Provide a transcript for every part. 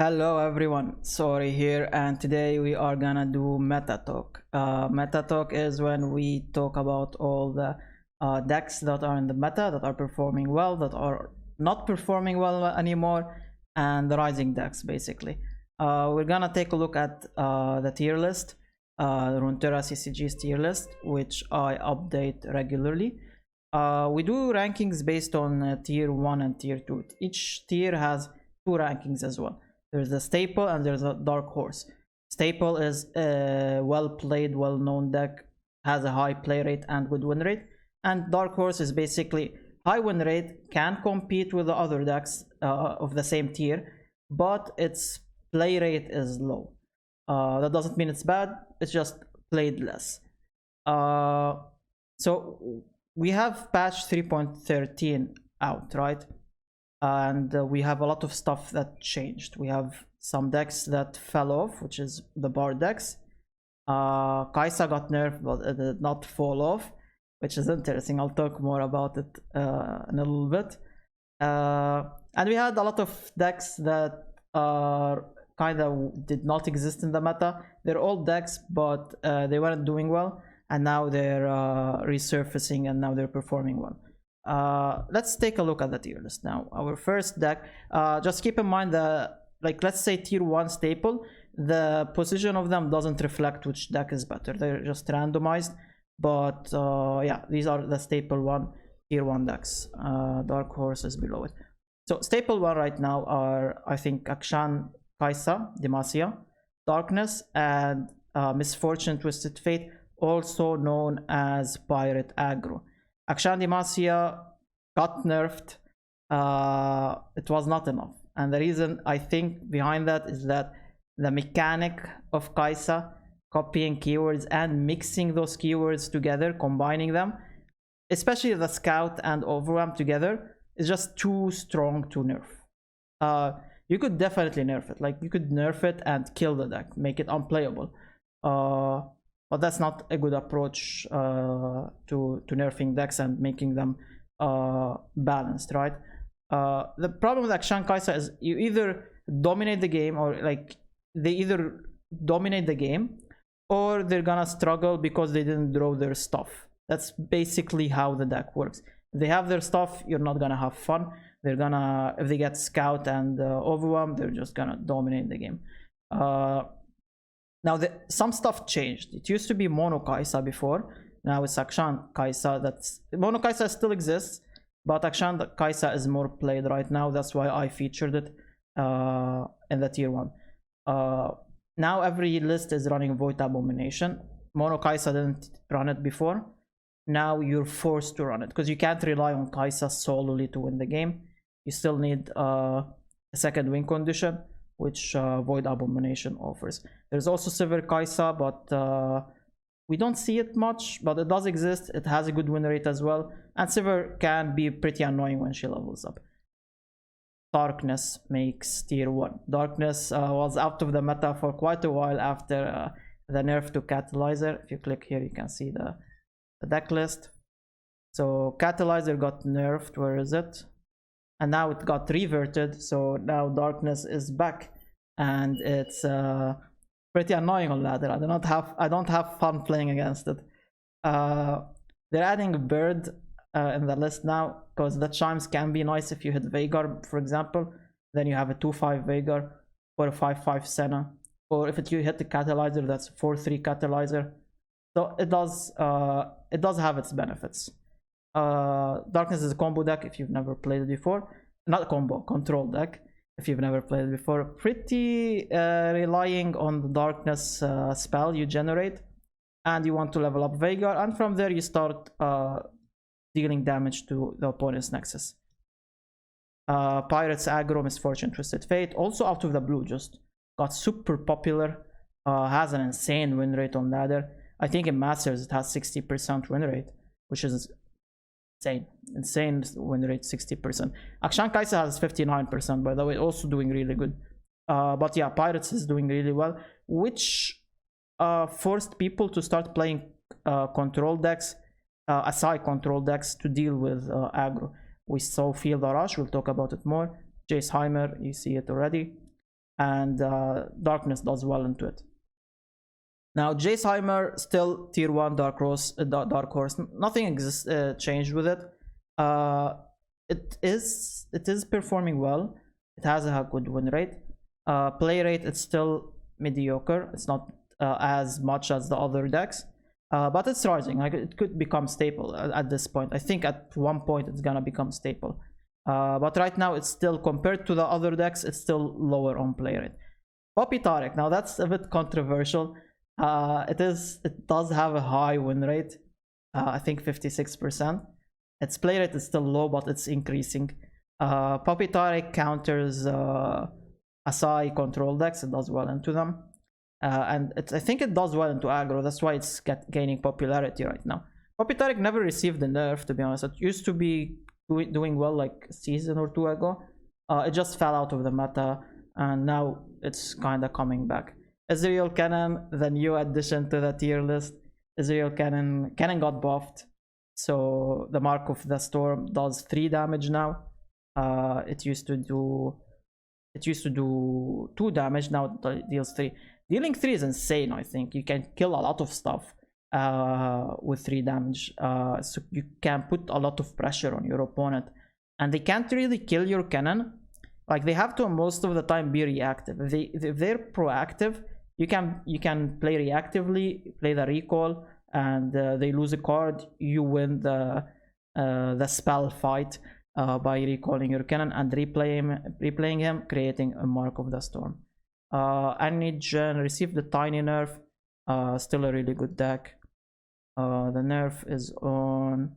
Hello everyone, Sorry here, and today we are gonna do Meta Talk. Meta Talk is when we talk about all the decks that are in the meta, that are performing well, that are not performing well anymore, and the rising decks basically. We're gonna take a look at the tier list, Runeterra CCG's tier list, which I update regularly. We do rankings based on tier 1 and tier 2. Each tier has 2 rankings as well. There's a staple and there's a dark horse. Staple is a well-played, well-known deck, has a high play rate and good win rate. And dark horse is basically high win rate, can compete with the other decks of the same tier, but its play rate is low. That doesn't mean it's bad, it's just played less. So we have patch 3.13 out, right? And we have a lot of stuff that changed. We have some decks that fell off, which is the bar decks. Kai'Sa got nerfed, but it did not fall off, which is interesting. I'll talk more about it in a little bit. And we had a lot of decks that kind of did not exist in the meta. They're old decks, but they weren't doing well, and now they're resurfacing, and now they're performing well. Let's take a look at the tier list now. Our first deck, just keep in mind that, like, let's say tier 1 staple, the position of them doesn't reflect which deck is better. They're just randomized, but yeah, these are the staple 1 tier 1 decks. Dark horse is below it. So staple 1 right now are, I think, Akshan, Kai'Sa, Demacia, Darkness, and Misfortune Twisted Fate, also known as Pirate Aggro. Akshan Demacia got nerfed. It was not enough, and the reason I think behind that is that the mechanic of Kai'Sa, copying keywords and mixing those keywords together, combining them, especially the scout and overwhelm together, is just too strong to nerf. You could definitely nerf it, like you could nerf it and kill the deck, make it unplayable. But that's not a good approach to nerfing decks and making them balanced, right? The problem with Akshan Kai'Sa is you either dominate the game, or like they either dominate the game, or they're gonna struggle because they didn't draw their stuff. That's basically how the deck works. If they have their stuff, you're not gonna have fun. They're gonna, if they get scout and overwhelm, they're just gonna dominate the game. Now, some stuff changed. It used to be Mono Kai'Sa before. Now it's Akshan Kai'Sa. Mono Kai'Sa still exists, but Akshan Kai'Sa is more played right now. That's why I featured it in the tier 1. Now every list is running Void Abomination. Mono Kai'Sa didn't run it before. Now you're forced to run it, because you can't rely on Kai'Sa solely to win the game. You still need a second win condition, which Void Abomination offers. There's also Silver Kai'Sa, but we don't see it much, but it does exist. It has a good win rate as well, and Silver can be pretty annoying when she levels up. Darkness makes tier 1. Darkness was out of the meta for quite a while after the nerf to Catalyzer. If you click here, you can see the deck list. So Catalyzer got nerfed, where is it? And now it got reverted, so now Darkness is back, and it's pretty annoying on ladder. I don't have fun playing against it. They're adding a bird in the list now, because the chimes can be nice if you hit Veigar, for example. Then you have a 2/5 Veigar or a 5/5 Senna, or if you hit the Catalyzer, that's 4/3 Catalyzer. So it does have its benefits. Darkness is a combo deck if you've never played it before. Not a combo, control deck if you've never played it before. Pretty relying on the Darkness spell you generate, and you want to level up Veigar, and from there you start dealing damage to the opponent's Nexus. Pirates Aggro, Misfortune Twisted Fate, also out of the blue, just got super popular. Has an insane win rate on ladder. I think in Masters it has 60% win rate, which is insane win rate, 60%. Akshan Kai'Sa has 59%, by the way, also doing really good. But yeah, Pirates is doing really well, which forced people to start playing control decks, aside control decks, to deal with aggro. We saw Field Rush, we'll talk about it more. Jace Hymer, you see it already. and Darkness does well into it. Now Jace Hymer still tier 1 dark horse. Nothing changed with it. It is performing well. It has a good win rate. Play rate, it's still mediocre. It's not as much as the other decks, but it's rising. Like, it could become staple at this point. I think at one point it's gonna become staple, but right now it's still, compared to the other decks, it's still lower on play rate. Poppy Taric, now that's a bit controversial. It does have a high win rate, I think 56%. Its play rate is still low, but it's increasing. Poppy Taric counters Asai control decks. It does well into them, and I think it does well into aggro. That's why it's gaining popularity right now. Poppy Taric never received the nerf, to be honest. It used to be doing well like a season or two ago. It just fell out of the meta, and now it's kind of coming back. Ezreal Cannon, the new addition to the tier list. Ezreal Cannon got buffed, so the Mark of the Storm does 3 damage now. It used to do 2 damage, now it deals 3. Dealing 3 is insane. I think you can kill a lot of stuff with 3 damage, so you can put a lot of pressure on your opponent, and they can't really kill your cannon. Like, they have to most of the time be reactive. If they're proactive, you can play reactively, play the recall, and they lose a card, you win the spell fight by recalling your cannon and replaying him, creating a Mark of the Storm. Anigen received the tiny nerf, still a really good deck. The nerf is on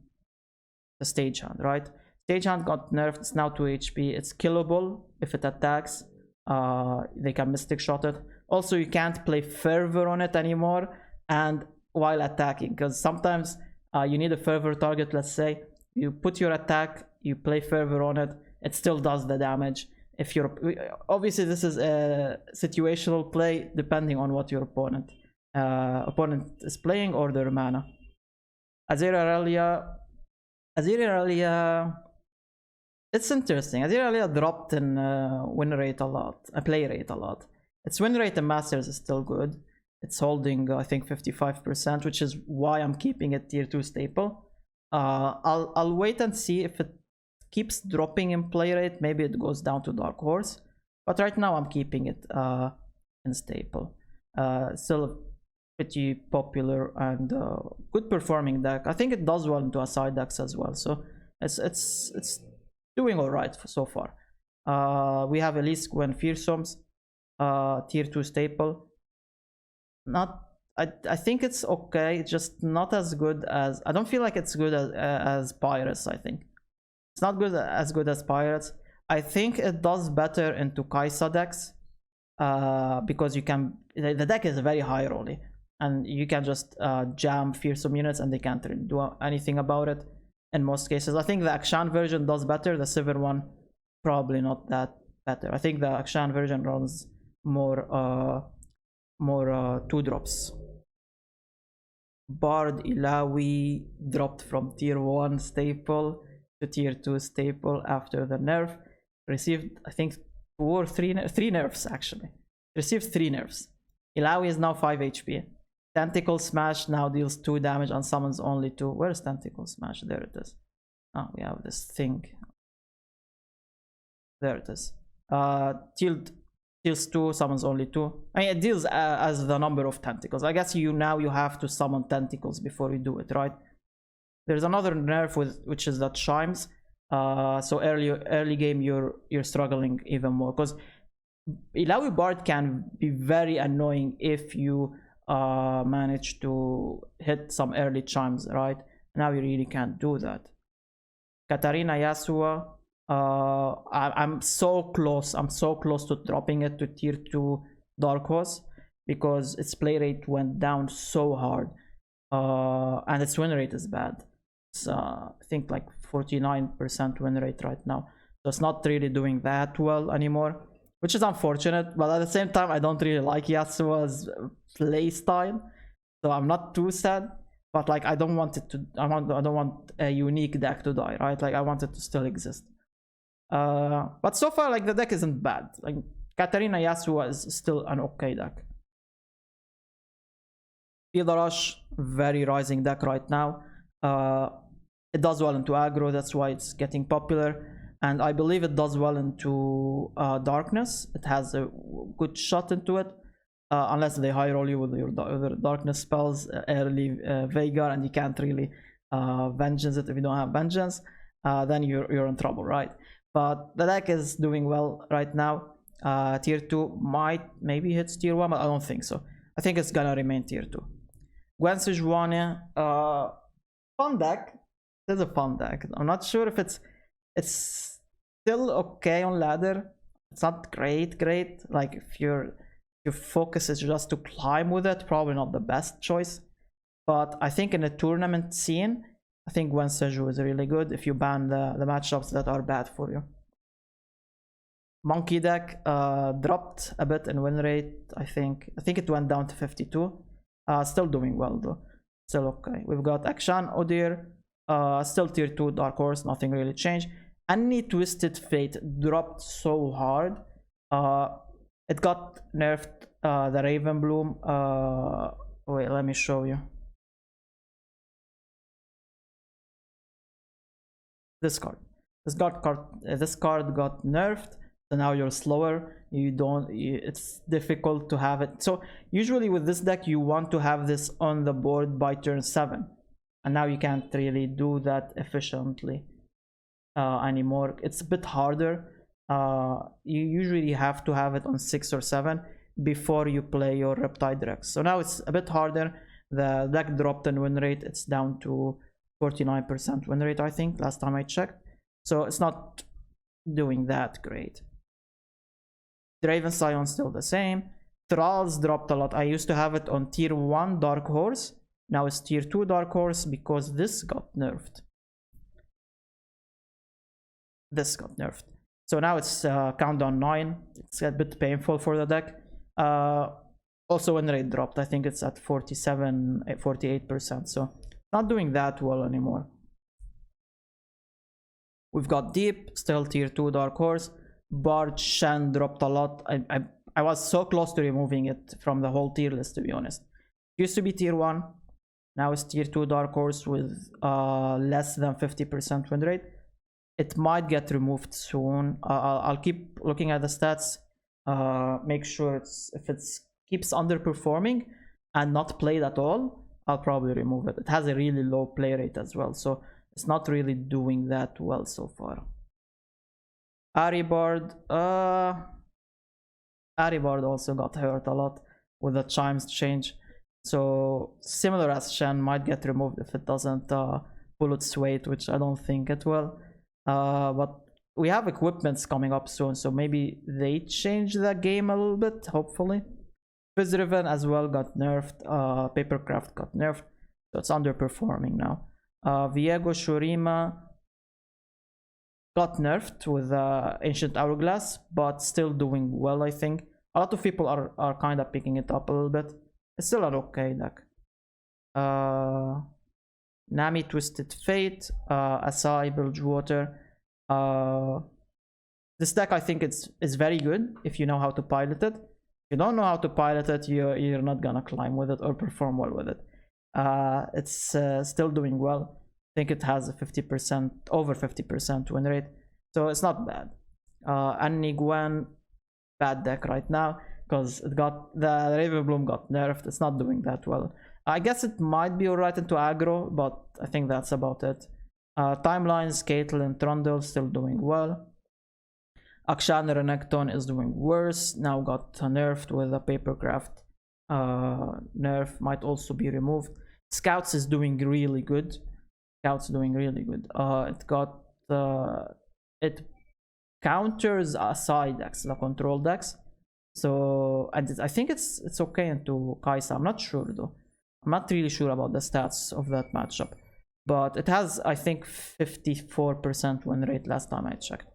the Stagehand, right? Stagehand got nerfed, it's now 2 HP. It's killable if it attacks. They can Mystic Shot it. Also, you can't play Fervor on it anymore and while attacking, because sometimes you need a Fervor target. Let's say you put your attack, you play Fervor on it, it still does the damage. If you're, obviously this is a situational play depending on what your opponent is playing or their mana. Azeri Aurelia, it's interesting. Azeri Aurelia dropped in win rate a lot, play rate a lot. Its win rate in Masters is still good. It's holding, I think, 55%, which is why I'm keeping it tier 2 staple. I'll wait and see if it keeps dropping in play rate. Maybe it goes down to Dark Horse, but right now I'm keeping it in staple. Still a pretty popular and good performing deck. I think it does well into Asai decks as well, so it's doing all right so far. We have Elise, Gwen, Fearsomes, tier 2 staple. I think it's okay, just not as good as, I don't feel like it's good as Pirates. I think it's not as good as Pirates. I think it does better into Kai'Sa decks, because you can, the deck is very high rolly, and you can just jam Fearsome units and they can't really do anything about it in most cases. I think the Akshan version does better. The Sivir one probably not that better. I think the Akshan version runs more 2-drops. Bard Ilawi dropped from tier 1 staple to tier 2 staple after the nerf. Received, I think, 2 or 3 nerfs actually. Received 3 nerfs. Ilawi is now 5 HP. Tentacle Smash now deals 2 damage and summons only 2. Where's Tentacle Smash? There it is. Oh, we have this thing. There it is. Deals 2, summons only 2. I mean, it deals as the number of tentacles. I guess you have to summon tentacles before you do it, right? There's another nerf which is that Chimes. So early game you're struggling even more, because Ilawi Bard can be very annoying if you manage to hit some early Chimes, right? Now you really can't do that. Katarina Yasuo, I'm so close to dropping it to tier 2 Dark Horse, because its play rate went down so hard, and its win rate is bad. It's I think like 49% win rate right now, so it's not really doing that well anymore, which is unfortunate. But at the same time, I don't really like Yasuo's play style, so I'm not too sad. But like, I don't want it to, I don't want a unique deck to die, right? Like, I want it to still exist. But so far, like, the deck isn't bad. Like, Katarina Yasuo is still an okay deck. Field Rush, very rising deck right now. It does well into aggro, that's why it's getting popular. And I believe it does well into darkness. It has a good shot into it. Unless they high roll you with your darkness spells early Veigar, and you can't really vengeance it if you don't have vengeance, then you're in trouble, right? But the deck is doing well right now. Tier 2 might maybe hits tier 1, but I don't think so. I think it's gonna remain tier 2. Gwen Sejuani, fun deck. It's a fun deck. I'm not sure if it's still okay on ladder. It's not great. Like if your focus is just to climb with it, probably not the best choice. But I think in a tournament scene, I think Gwen Seju is really good if you ban the matchups that are bad for you. Monkey deck dropped a bit in win rate. I think it went down to 52. Still doing well though. Still okay. We've got Akshan, Odir, still tier 2 Dark Horse, nothing really changed. Any Twisted Fate dropped so hard. It got nerfed, the Raven Bloom. Wait, let me show you. This card. This card got nerfed. So now you're slower. It's difficult to have it. So usually with this deck, you want to have this on the board by turn 7. And now you can't really do that efficiently anymore. It's a bit harder. You usually have to have it on 6 or 7 before you play your Riptide Rex. So now it's a bit harder. The deck dropped in win rate. It's down to 49% win rate, I think, last time I checked. So it's not doing that great. Draven Scion still the same. Thralls dropped a lot. I used to have it on tier 1 Dark Horse. Now it's tier 2 Dark Horse because this got nerfed. This got nerfed. So now it's countdown 9. It's a bit painful for the deck. Also win rate dropped. I think it's at 48%. So not doing that well anymore. We've got Deep, still tier 2 Dark Horse. Bard Shen dropped a lot. I was so close to removing it from the whole tier list, to be honest. It used to be tier 1. Now it's tier 2 Dark Horse with less than 50% win rate. It might get removed soon. I'll keep looking at the stats. Make sure if it keeps underperforming and not played at all, I'll probably remove it. It has a really low play rate as well, so it's not really doing that well so far. Aribard also got hurt a lot with the chimes change. So similar as Shen, might get removed if it doesn't pull its weight, which I don't think it will. But we have equipments coming up soon, so maybe they change the game a little bit, hopefully. Fizzriven as well got nerfed. Papercraft got nerfed, so it's underperforming now. Viego Shurima got nerfed with Ancient Hourglass, but still doing well, I think. A lot of people are kind of picking it up a little bit. It's still an okay deck. Nami Twisted Fate, Asai Bilgewater. This deck I think is very good if you know how to pilot it. If you don't know how to pilot it, you're not gonna climb with it or perform well with it. It's still doing well. I think it has a 50%, over 50% win rate, so it's not bad. Annie Gwen, bad deck right now because it got the Ravenbloom got nerfed. It's not doing that well. I guess it might be alright into aggro, but I think that's about it. Timelines, Caitlyn, Trundle still doing well. Akshan Renekton is doing worse. Now got nerfed with a Papercraft nerf, might also be removed. Scouts is doing really good. It counters side decks, the control decks. So and I think it's okay into Kai'Sa. I'm not sure though. I'm not really sure about the stats of that matchup, but it has, I think, 54% win rate last time I checked.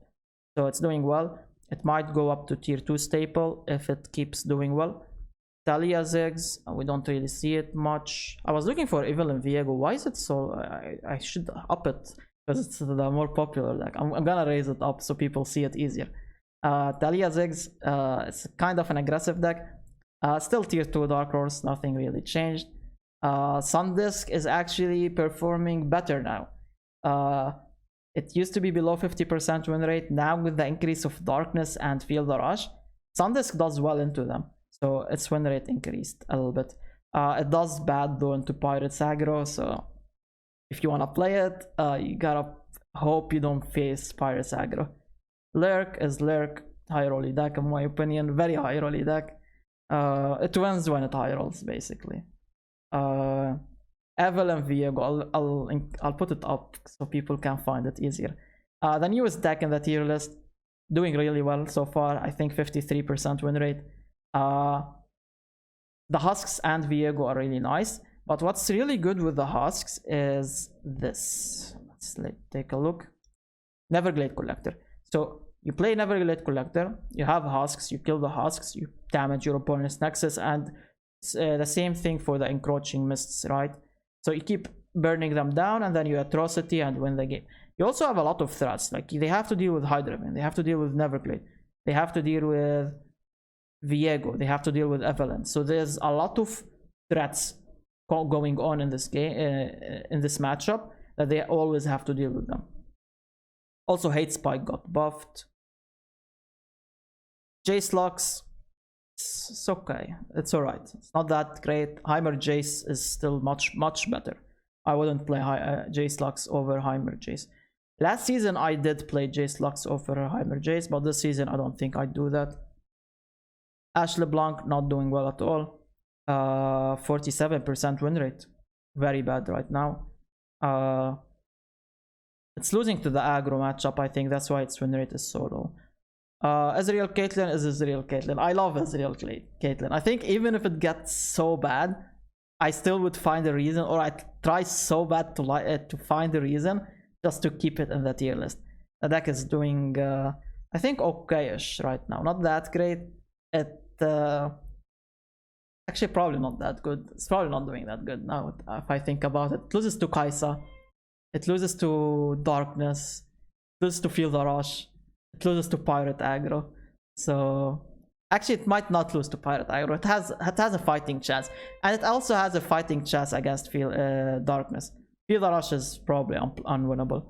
So it's doing well. It might go up to tier 2 staple if it keeps doing well. Talia Ziggs, we don't really see it much. I was looking for Evelynn Viego. Why is it so? I should up it because it's the more popular deck. I'm gonna raise it up so people see it easier. Talia Ziggs, it's kind of an aggressive deck. Still tier 2 Dark Horse, nothing really changed. Sundisk is actually performing better now. It used to be below 50% win rate. Now with the increase of Darkness and Field Rush, Sundisk does well into them. So its win rate increased a little bit. It does bad though into Pirates aggro, so if you want to play it, you gotta hope you don't face Pirates aggro. Lurk is Lurk, high rolly deck in my opinion, very high rolly deck. It wins when it high rolls basically. Evelynn Viego, I'll put it up so people can find it easier. The newest deck in the tier list, doing really well so far. I think 53% win rate. The Husks and Viego are really nice, but what's really good with the Husks is this. Let's take a look. Neverglade Collector. So you play Neverglade Collector, you have Husks, you kill the Husks, you damage your opponent's Nexus, and the same thing for the Encroaching Mists, right? So you keep burning them down, and then you Atrocity and win the game. You also have a lot of threats, like they have to deal with Hydreigon, they have to deal with Neverglade, they have to deal with Viego, they have to deal with Evelynn. So there's a lot of threats going on in this game, in this matchup, that they always have to deal with them. Also, Hate Spike got buffed. Jace Lux, it's okay, it's alright, it's not that great. Hymer Jace is still much better. I wouldn't play Jace Lux over Hymer Jace. Last season I did play Jace Lux over Hymer Jace, but this season I don't think I'd do that. Ashe LeBlanc not doing well at all. 47% win rate, very bad right now. It's losing to the aggro matchup, I think that's why its win rate is so low. Ezreal Caitlyn is Ezreal Caitlyn. I love Ezreal Caitlyn. I think even if it gets so bad, I still would find a reason, or I try so bad to find a reason just to keep it in the tier list. The deck is doing, I think, okay-ish right now. Not that great. Actually probably not that good. It's probably not doing that good now if I think about it. It loses to Kai'Sa, it loses to Darkness, it loses to Field Rush, it loses to Pirate aggro. So actually it might not lose to Pirate aggro. It has a fighting chance, and it also has a fighting chance against Darkness. Field Rush is probably unwinnable.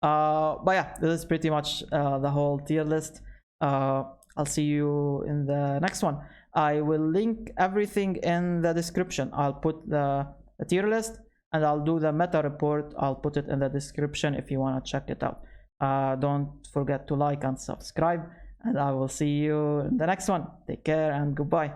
But yeah, this is pretty much the whole tier list. I'll see you in the next one. I will link everything in the description. I'll put the tier list, and I'll do the meta report. I'll put it in the description if you want to check it out. Don't forget to like and subscribe, and I will see you in the next one. Take care and goodbye.